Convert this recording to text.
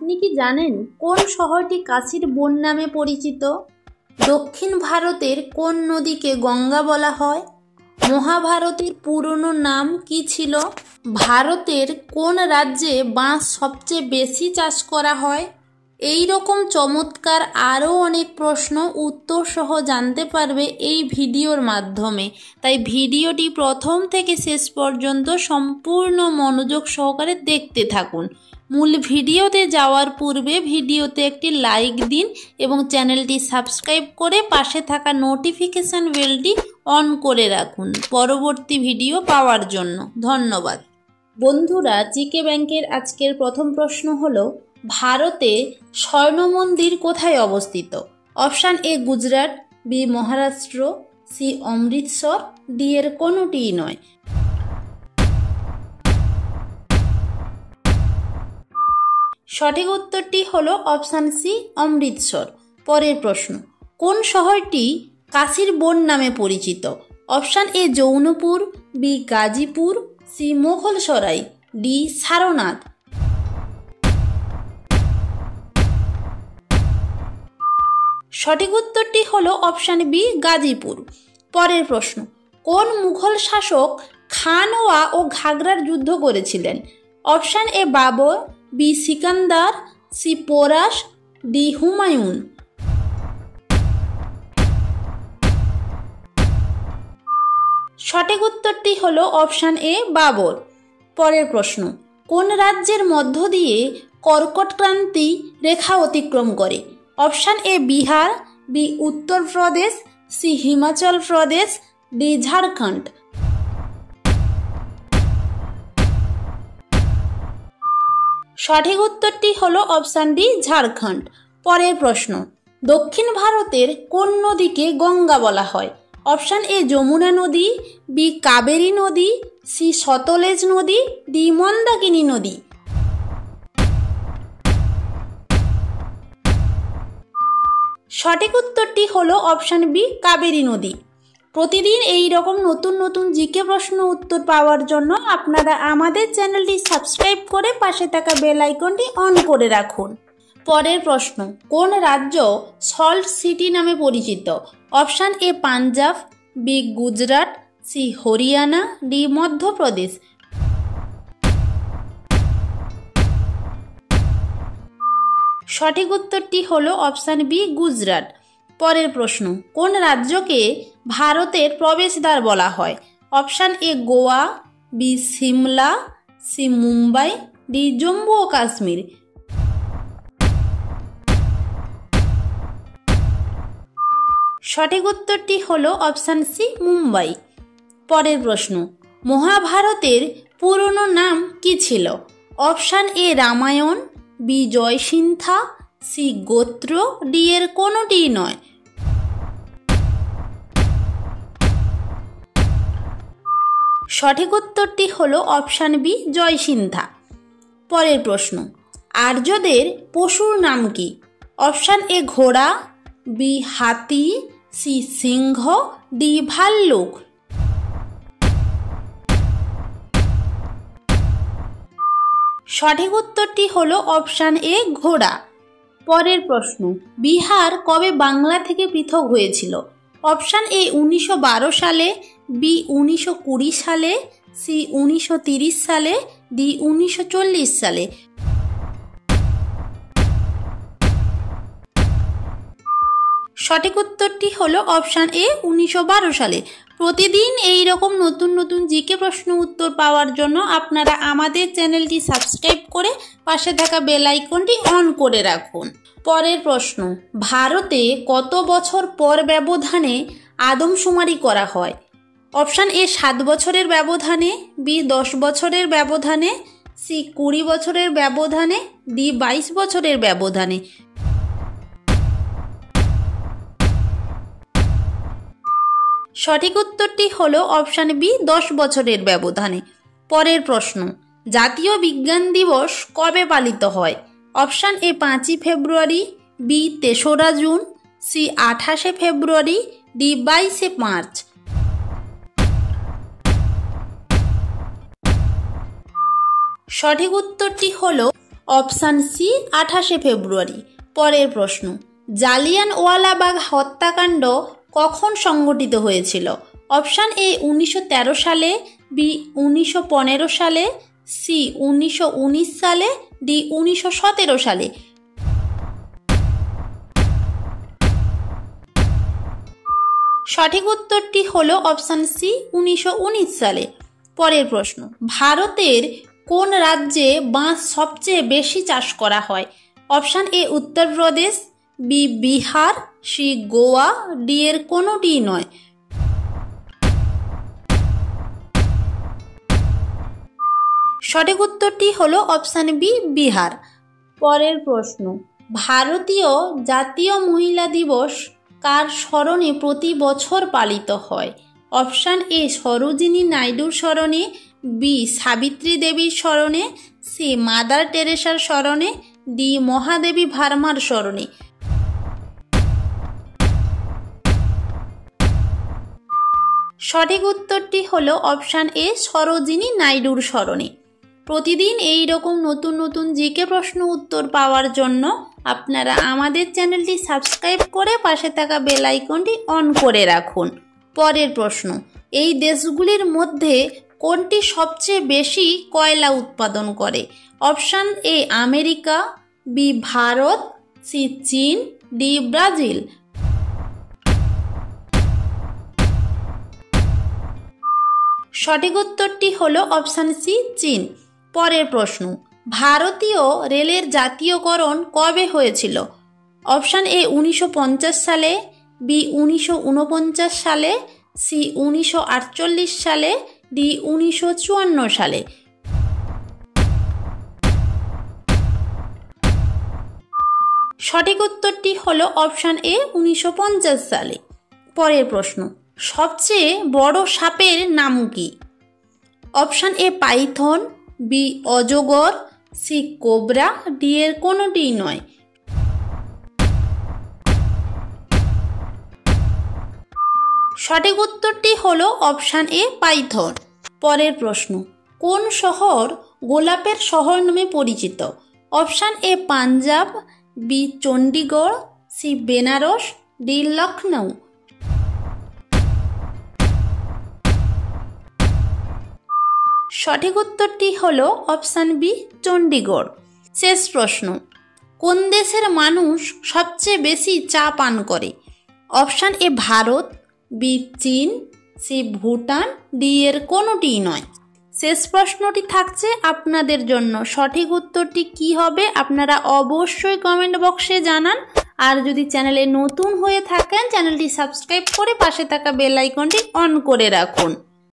আপনি কি জানেন কোন শহরটি কাশীর বন নামে পরিচিত? দক্ষিণ ভারতের কোন নদীকে গঙ্গা বলা হয়? মহাভারতের পুরনো নাম কি ছিল? ভারতের কোন রাজ্যে বাঁশ সবচেয়ে বেশি চাষ করা হয়? এই রকম চমৎকার আরও অনেক প্রশ্ন উত্তর সহ জানতে পারবে এই ভিডিওর মাধ্যমে। তাই ভিডিওটি প্রথম থেকে শেষ পর্যন্ত সম্পূর্ণ মনোযোগ সহকারে দেখতে থাকুন। মূল ভিডিওতে যাওয়ার পূর্বে ভিডিওতে একটি লাইক দিন এবং চ্যানেলটি সাবস্ক্রাইব করে পাশে থাকা নোটিফিকেশন বেলটি অন করে রাখুন পরবর্তী ভিডিও পাওয়ার জন্য। ধন্যবাদ। বন্ধুরা, জিকে ব্যাংকের আজকের প্রথম প্রশ্ন হলো, ভারতে স্বর্ণ মন্দির কোথায় অবস্থিত? Option A Gujarat, B Maharashtra, C Amritsar, D এর কোনোটিই নয়। সঠিক উত্তরটি হলো অপশান সি অমৃতসর। পরের প্রশ্ন, কোন শহরটি কাশীর বন নামে পরিচিত? Option A Jaunpur, B Ghazipur, C Mughalsarai, D Sarnath. সঠিক উত্তরটি হলো অপশান বি গাজীপুর। পরের প্রশ্ন, কোন মুঘল শাসক খানওয়া ও ঘাগরার যুদ্ধ করেছিলেন? Option A Babur, B Sikandar, C Porus, D Humayun. সঠিক উত্তরটি হলো অপশান এ বাবর। পরের প্রশ্ন, কোন রাজ্যের মধ্য দিয়ে কর্কট ক্রান্তি রেখা অতিক্রম করে? Option A Bihar, B Uttar Pradesh, C Himachal Pradesh, D Jharkhand. সঠিক উত্তরটি হলো অপশান ডি ঝাড়খণ্ড। পরের প্রশ্ন, দক্ষিণ ভারতের কোন নদীকে গঙ্গা বলা হয়? অপশান এ যমুনা নদী, বি কাবেরী নদী, সি সতলেজ নদী, ডি মন্দাকিনী নদী। সঠিক উত্তরটি হলো অপশান বি কাবেরী নদী। প্রতিদিন এই রকম নতুন নতুন জিকে প্রশ্ন উত্তর পাওয়ার জন্য আপনারা আমাদের চ্যানেলটি সাবস্ক্রাইব করে পাশে থাকা বেল আইকনটি অন করে রাখুন। পরের প্রশ্ন, কোন রাজ্য সল্ট সিটি নামে পরিচিত? Option A Punjab, B Gujarat, C Haryana, D Madhya Pradesh. সঠিক উত্তরটি হলো অপশান বি গুজরাট। পরের প্রশ্ন, কোন রাজ্যকে ভারতের প্রবেশদ্বার বলা হয়? Option A Goa, B Shimla, C Mumbai, D Jammu ও কাশ্মীর। সঠিক উত্তরটি হলো অপশান সি মুম্বাই। পরের প্রশ্ন, মহাভারতের পুরনো নাম কি ছিল? Option A Ramayana, B Jayasindha, C গোত্র, ডি এর কোনোটিই নয়। সঠিক উত্তরটি হলো অপশান বি জয়সিন্ধা। পরের প্রশ্ন, আর্যদের পশুর নাম কি? অপশান এ ঘোড়া, বি হাতি, সি সিংহ, ডি ভাল্লুক। সঠিক উত্তরটি হলো অপশান এ ঘোড়া। পরের প্রশ্ন, বিহার কবে বাংলা থেকে পৃথক হয়েছিল? অপশান এ 1912 সালে, বি 1920 সালে, সি 1930 সালে, ডি 1940 সালে। সঠিক উত্তরটি হলো অপশান এ 1912 সালে। প্রতিদিন এই রকম নতুন নতুন জিকে প্রশ্ন উত্তর পাওয়ার জন্য আপনারা আমাদের চ্যানেলটি সাবস্ক্রাইব করে পাশে থাকা বেল আইকনটি অন করে রাখুন। পরের প্রশ্ন, ভারতে কত বছর পর ব্যবধানে আদমশুমারি করা হয়? অপশান এ 7 বছরের ব্যবধানে, বি 10 বছরের ব্যবধানে, সি 20 বছরের ব্যবধানে, ডি 22 বছরের ব্যবধানে। সঠিক উত্তরটি হলো অপশান বি 10 বছরের ব্যবধানে। পরের প্রশ্ন, জাতীয় বিজ্ঞান দিবস কবে পালিত হয়? অপশান এ 5 ফেব্রুয়ারি, বি 3রা June, C 28 February, D 22 March. সঠিক উত্তরটি হলো অপশান সি 28 ফেব্রুয়ারি। পরের প্রশ্ন, জালিয়ানওয়ালাবাগ হত্যাকাণ্ড কখন সংঘটিত হয়েছিল? অপশান এ 1913 সালে, বি 1915 সালে, সি 1919 সালে, ডি 1917 সালে। সঠিক উত্তরটি হলো অপশান সি 1919 সালে। পরের প্রশ্ন, ভারতের কোন রাজ্যে বাঁশ সবচেয়ে বেশি চাষ করা হয়? Option A Uttar Pradesh, B Bihar, C Goa, D এর কোনোটি নয়। সঠিক উত্তরটি হলো অপশান বি বিহার। পরের প্রশ্ন, ভারতীয় জাতীয় মহিলা দিবস কার স্মরণে প্রতি বছর পালিত হয়? অপশান এ সরোজিনী নাইডুর স্মরণে, বি সাবিত্রী দেবীর স্মরণে, সি মাদার টেরেসার স্মরণে, ডি মহাদেবী ভার্মার স্মরণে। সঠিক উত্তরটি হলো অপশান এ সরোজিনী নাইডুর স্মরণে। প্রতিদিন এই রকম নতুন নতুন জিকে প্রশ্ন উত্তর পাওয়ার জন্য আপনারা আমাদের চ্যানেলটি সাবস্ক্রাইব করে পাশে থাকা বেল আইকনটি অন করে রাখুন। পরের প্রশ্ন, এই দেশগুলির মধ্যে কোনটি সবচেয়ে বেশি কয়লা উৎপাদন করে? Option A America, B Bharat, সি চীন, ডি ব্রাজিল। সঠিক উত্তরটি হলো অপশান সি চীন। পরের প্রশ্ন, ভারতীয় রেলের জাতীয়করণ কবে হয়েছিল? অপশান এ 1950 সালে, বি 1949 সালে, সি 1948 সালে, ডি 1954 সালে। সঠিক উত্তরটি হলো অপশান এ 1950 সালে। পরের প্রশ্ন, সবচেয়ে বড় সাপের নাম কি? অপশান এ পাইথন, বি অজগর, সি কোবরা, ডি এর কোনোটি নয়। সঠিক উত্তরটি হলো অপশান এ পাইথন। পরের প্রশ্ন, কোন শহর গোলাপের শহর নামে পরিচিত? Option A Punjab, B Chandigarh, C Benaras, D Lucknow. সঠিক উত্তরটি হলো অপশান বি চণ্ডীগড়। শেষ প্রশ্ন, কোন দেশের মানুষ সবচেয়ে বেশি চা পান করে? অপশান এ ভারত, বি চীন, সি ভুটান, ডি এর কোনোটি নয়। শেষ প্রশ্নটি থাকছে আপনাদের জন্য, সঠিক উত্তরটি কি হবে আপনারা অবশ্যই কমেন্ট বক্সে জানান। আর যদি চ্যানেলে নতুন হয়ে থাকেন চ্যানেলটি সাবস্ক্রাইব করে পাশে থাকা বেল আইকনটি অন করে রাখুন।